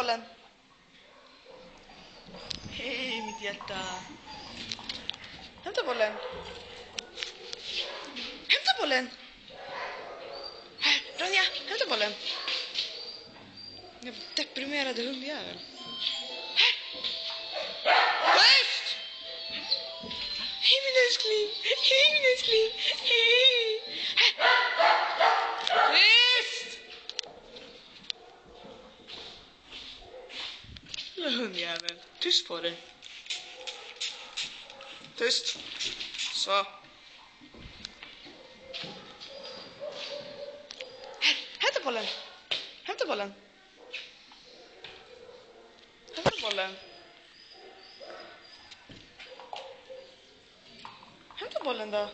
bollen. Hej, mitt hjärta. Hämta bollen. Hämta bollen. Här, Ronja, hämta bollen. Jag deprimerade hundjävel. Här. Tyst! Hej, min älskling. Hej, min älskling. Hej. Här. Tyst! Lilla hundjävel. Tyst på dig. Tyst. Så. Här, hämta bollen. Hämta bollen. Hämta bollen. Hämta bollen då.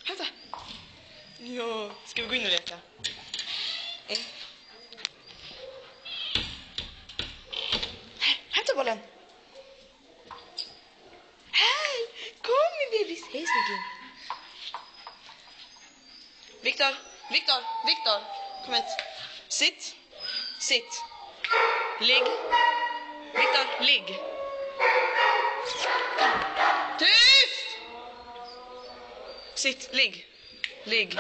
Hämta. Ja, ska vi gå in och leka? Här, hämta bollen. Här, kom min bebis. Hej, snickling. Viktor, Viktor, Viktor. Kom hit. Sitt. Sitt. Ligg. Viktor, ligg. Tyst! Sitt, ligg. Ligg.